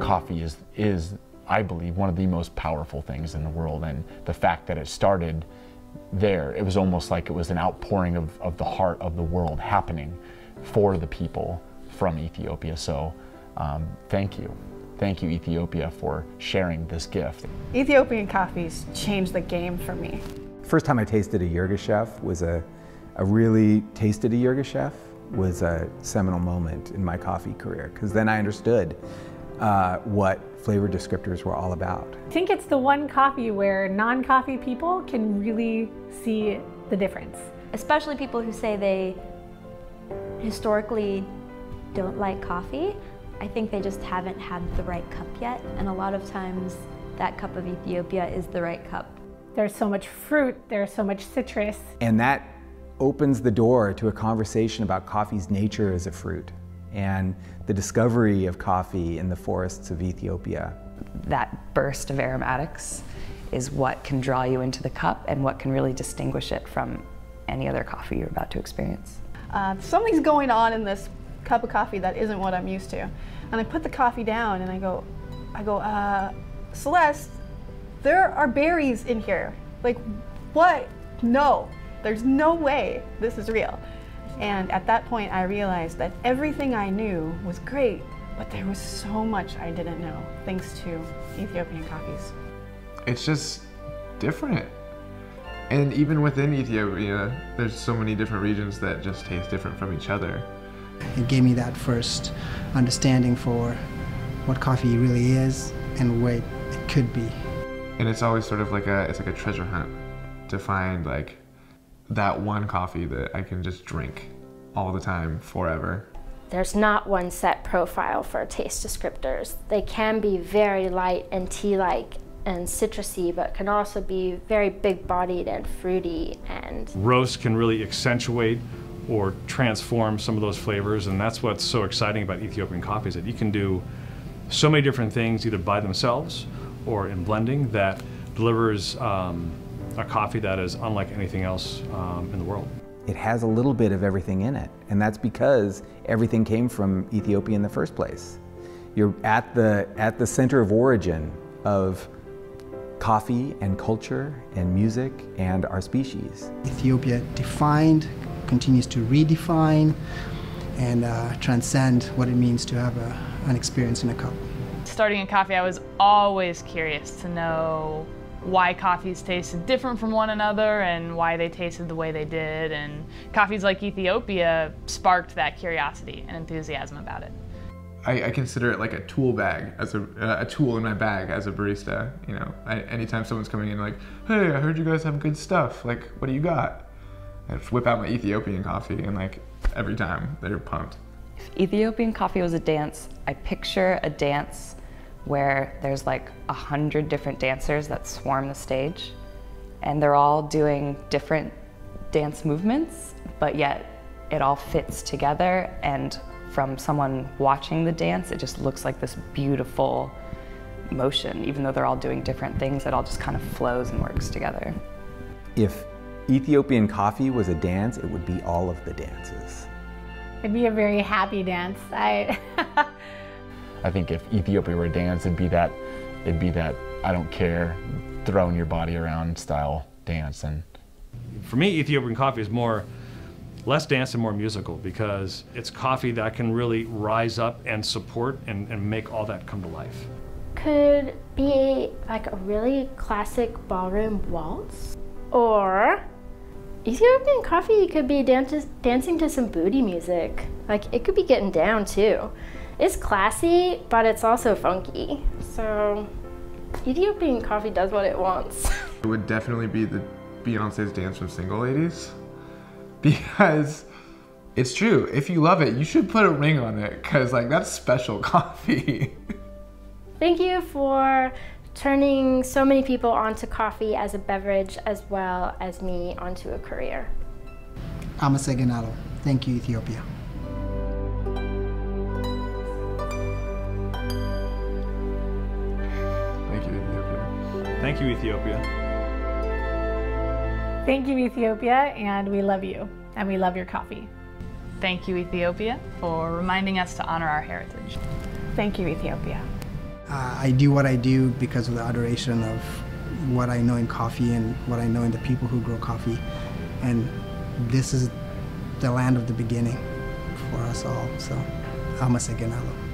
coffee is, I believe, one of the most powerful things in the world. And the fact that it started there, it was almost like it was an outpouring of the heart of the world happening for the people from Ethiopia. So thank you. Thank you, Ethiopia, for sharing this gift. Ethiopian coffees changed the game for me. First time I tasted a Yirgacheffe was a seminal moment in my coffee career, because then I understood what flavor descriptors were all about. I think it's the one coffee where non-coffee people can really see the difference. Especially people who say they historically don't like coffee. I think they just haven't had the right cup yet, and a lot of times that cup of Ethiopia is the right cup. There's so much fruit, there's so much citrus. And that opens the door to a conversation about coffee's nature as a fruit and the discovery of coffee in the forests of Ethiopia. That burst of aromatics is what can draw you into the cup and what can really distinguish it from any other coffee you're about to experience. Something's going on in this cup of coffee that isn't what I'm used to. And I put the coffee down and I go, Celeste, there are berries in here. Like, what? No, there's no way this is real. And at that point I realized that everything I knew was great, but there was so much I didn't know, thanks to Ethiopian coffees. It's just different. And even within Ethiopia, there's so many different regions that just taste different from each other. It gave me that first understanding for what coffee really is and what it could be. And it's always sort of like it's like a treasure hunt to find like that one coffee that I can just drink all the time, forever. There's not one set profile for taste descriptors. They can be very light and tea-like and citrusy, but can also be very big-bodied and fruity. And roast can really accentuate or transform some of those flavors, and that's what's so exciting about Ethiopian coffee, is that you can do so many different things either by themselves or in blending that delivers a coffee that is unlike anything else in the world. It has a little bit of everything in it, and that's because everything came from Ethiopia in the first place. You're at the center of origin of coffee and culture and music and our species. Ethiopia defined, continues to redefine, and transcend what it means to have an experience in a cup. Starting in coffee, I was always curious to know why coffees tasted different from one another and why they tasted the way they did, and coffees like Ethiopia sparked that curiosity and enthusiasm about it. I consider it like a tool bag, as a tool in my bag as a barista. You know, anytime someone's coming in like, hey, I heard you guys have good stuff, like, what do you got? I just whip out my Ethiopian coffee, and like every time they're pumped. If Ethiopian coffee was a dance, I picture a dance where there's like 100 different dancers that swarm the stage, and they're all doing different dance movements, but yet it all fits together, and from someone watching the dance, it just looks like this beautiful motion. Even though they're all doing different things, it all just kind of flows and works together. If Ethiopian coffee was a dance, it would be all of the dances. It'd be a very happy dance. I think if Ethiopia were a dance, it'd be that I don't care, throwing your body around style dance. And for me, Ethiopian coffee is less dance and more musical, because it's coffee that can really rise up and support and make all that come to life. could be like a really classic ballroom waltz, or Ethiopian coffee could be dancing to some booty music. Like, it could be getting down too. It's classy, but it's also funky. So Ethiopian coffee does what it wants. It would definitely be the Beyonce's Dance from Single Ladies, because it's true. If you love it, you should put a ring on it, because like, that's special coffee. Thank you for turning so many people onto coffee as a beverage, as well as me onto a career. Amaseganalo. Thank you, Ethiopia. Thank you, Ethiopia. Thank you, Ethiopia. Thank you, Ethiopia, and we love you, and we love your coffee. Thank you, Ethiopia, for reminding us to honor our heritage. Thank you, Ethiopia. I do what I do because of the adoration of what I know in coffee and what I know in the people who grow coffee. And this is the land of the beginning for us all. So, Amasaganalo.